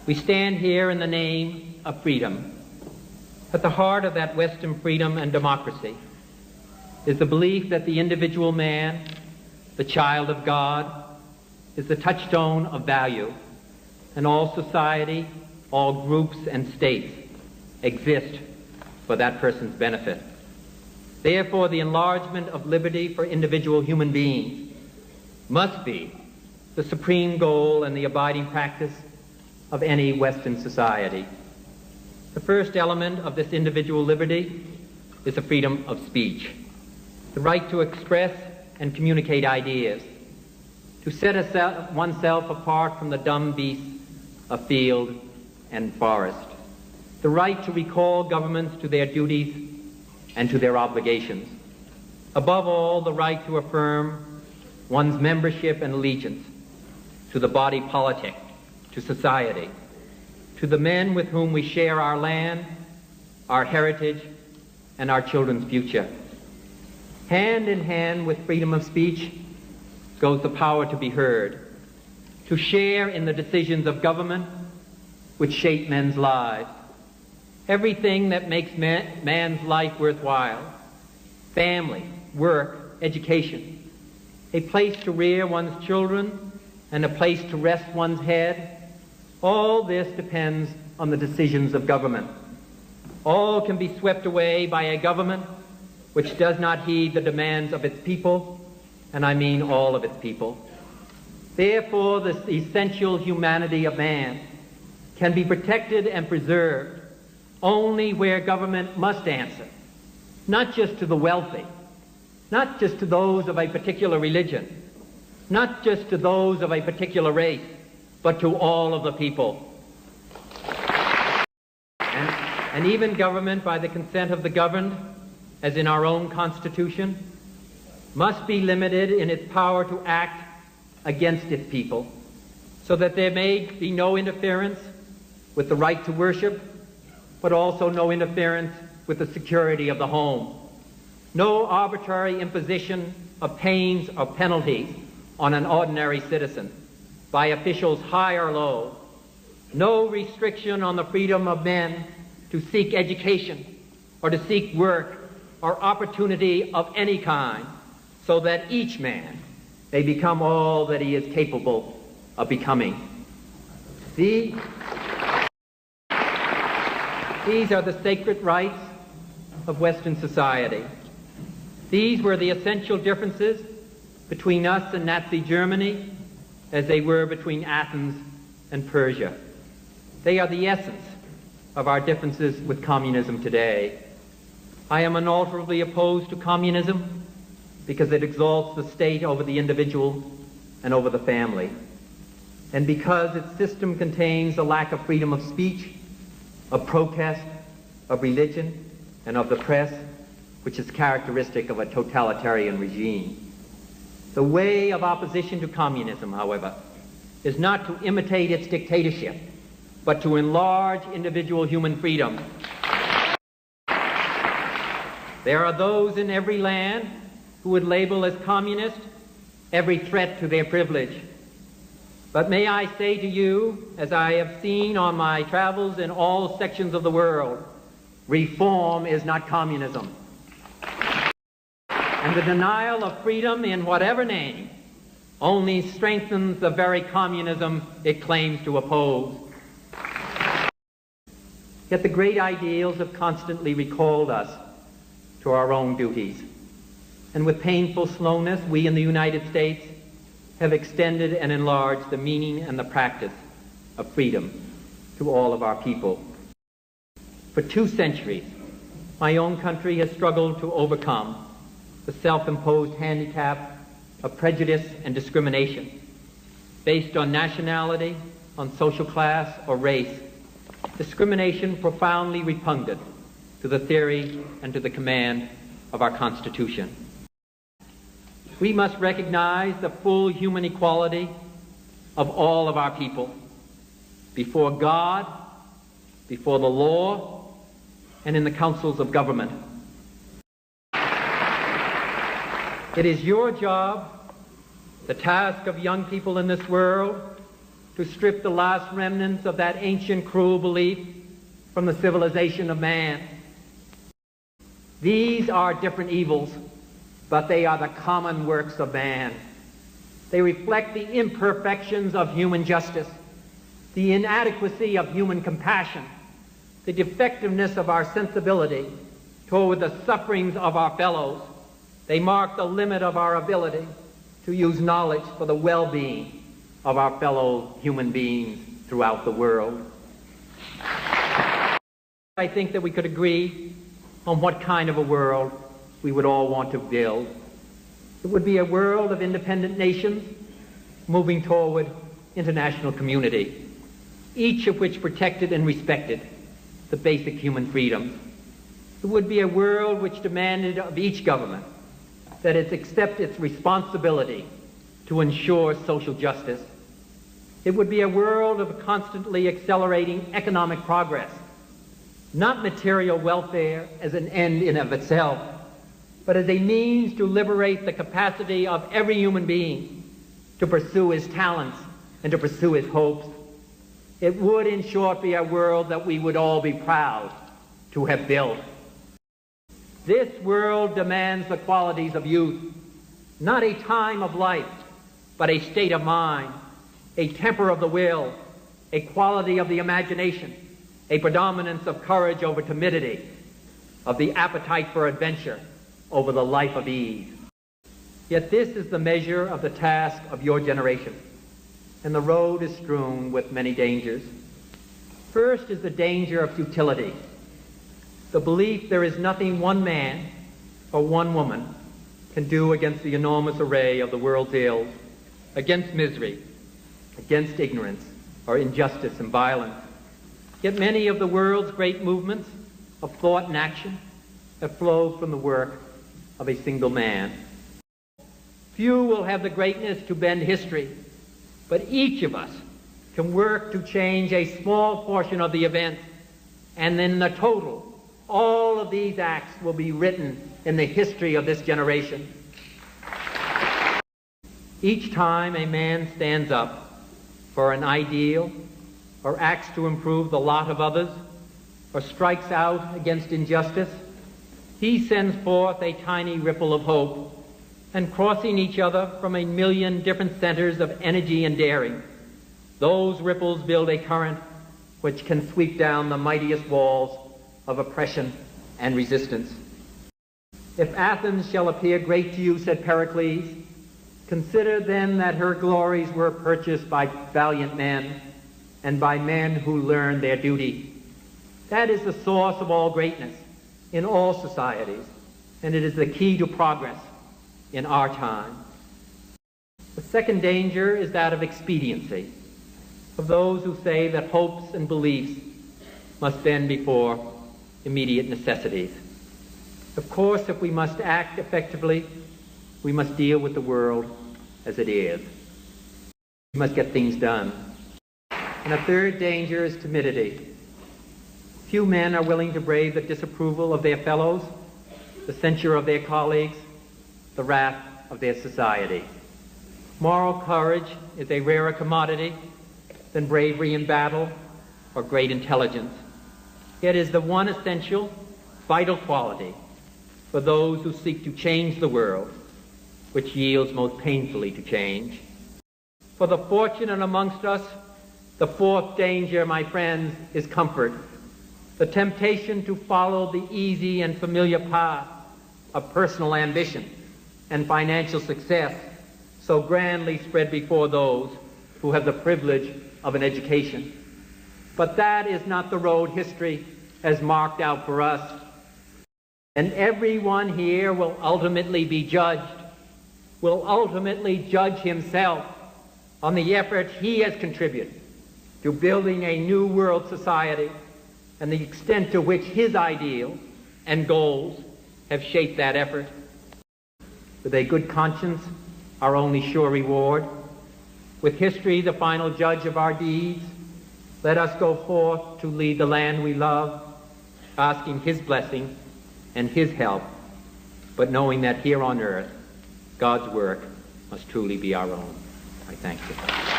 We stand here in the name of freedom. At the heart of that Western freedom and democracy is the belief that the individual man, the child of God, is the touchstone of value, and all society, all groups and states exist for that person's benefit. Therefore, the enlargement of liberty for individual human beings must be the supreme goal and the abiding practice of any Western society. The first element of this individual liberty is the freedom of speech, the right to express and communicate ideas, to set oneself apart from the dumb beasts of field and forest, the right to recall governments to their duties and to their obligations. Above all, the right to affirm one's membership and allegiance to the body politic, to society, to the men with whom we share our land, our heritage, and our children's future. Hand in hand with freedom of speech goes the power to be heard, to share in the decisions of government which shape men's lives. Everything that makes man's life worthwhile, family, work, education, a place to rear one's children and a place to rest one's head, all this depends on the decisions of government. All can be swept away by a government which does not heed the demands of its people, and I mean all of its people. Therefore, the essential humanity of man can be protected and preserved only where government must answer, not just to the wealthy, not just to those of a particular religion, not just to those of a particular race, but to all of the people. And even government, by the consent of the governed, as in our own Constitution, must be limited in its power to act against its people, so that there may be no interference with the right to worship, but also no interference with the security of the home. No arbitrary imposition of pains or penalties on an ordinary citizen by officials high or low. No restriction on the freedom of men to seek education or to seek work or opportunity of any kind, so that each man may become all that he is capable of becoming. These are the sacred rights of Western society. These were the essential differences between us and Nazi Germany, as they were between Athens and Persia. They are the essence of our differences with communism today. I am unalterably opposed to communism because it exalts the state over the individual and over the family, and because its system contains a lack of freedom of speech, of protest, of religion, and of the press, which is characteristic of a totalitarian regime. The way of opposition to communism, however, is not to imitate its dictatorship, but to enlarge individual human freedom. There are those in every land who would label as communist every threat to their privilege. But may I say to you, as I have seen on my travels in all sections of the world, reform is not communism. And the denial of freedom in whatever name only strengthens the very communism it claims to oppose. Yet the great ideals have constantly recalled us to our own duties. And with painful slowness, we in the United States have extended and enlarged the meaning and the practice of freedom to all of our people. For 2 centuries, my own country has struggled to overcome the self-imposed handicap of prejudice and discrimination based on nationality, on social class, or race, discrimination profoundly repugnant to the theory and to the command of our Constitution. We must recognize the full human equality of all of our people before God, before the law, and in the councils of government. It is your job, the task of young people in this world, to strip the last remnants of that ancient cruel belief from the civilization of man. These are different evils, but they are the common works of man. They reflect the imperfections of human justice, the inadequacy of human compassion, the defectiveness of our sensibility toward the sufferings of our fellows. They mark the limit of our ability to use knowledge for the well-being of our fellow human beings throughout the world. I think that we could agree on what kind of a world we would all want to build. It would be a world of independent nations moving toward international community, each of which protected and respected the basic human freedoms. It would be a world which demanded of each government that it accept its responsibility to ensure social justice. It would be a world of constantly accelerating economic progress, not material welfare as an end in of itself, but as a means to liberate the capacity of every human being to pursue his talents and to pursue his hopes. It would, in short, be a world that we would all be proud to have built. This world demands the qualities of youth, not a time of life, but a state of mind, a temper of the will, a quality of the imagination, a predominance of courage over timidity, of the appetite for adventure over the life of ease. Yet this is the measure of the task of your generation, and the road is strewn with many dangers. First is the danger of futility, the belief there is nothing one man or one woman can do against the enormous array of the world's ills, against misery, against ignorance or injustice and violence. Yet many of the world's great movements of thought and action have flowed from the work of a single man. Few will have the greatness to bend history, but each of us can work to change a small portion of the events, and in the total, all of these acts will be written in the history of this generation. Each time a man stands up for an ideal, or acts to improve the lot of others, or strikes out against injustice, he sends forth a tiny ripple of hope, and crossing each other from a million different centers of energy and daring, those ripples build a current which can sweep down the mightiest walls of oppression and resistance. If Athens shall appear great to you, said Pericles, consider then that her glories were purchased by valiant men and by men who learned their duty. That is the source of all greatness in all societies, and it is the key to progress in our time. The second danger is that of expediency, of those who say that hopes and beliefs must bend before immediate necessities. Of course, if we must act effectively, we must deal with the world as it is. We must get things done. And a third danger is timidity. Few men are willing to brave the disapproval of their fellows, the censure of their colleagues, the wrath of their society. Moral courage is a rarer commodity than bravery in battle or great intelligence. It is the one essential, vital quality for those who seek to change the world, which yields most painfully to change. For the fortunate amongst us, the fourth danger, my friends, is comfort, the temptation to follow the easy and familiar path of personal ambition and financial success so grandly spread before those who have the privilege of an education. But that is not the road history has marked out for us. And everyone here will ultimately be judged, will ultimately judge himself on the effort he has contributed to building a new world society and the extent to which his ideals and goals have shaped that effort. With a good conscience, our only sure reward, with history the final judge of our deeds, let us go forth to lead the land we love, asking his blessing and his help, but knowing that here on earth, God's work must truly be our own. I thank you.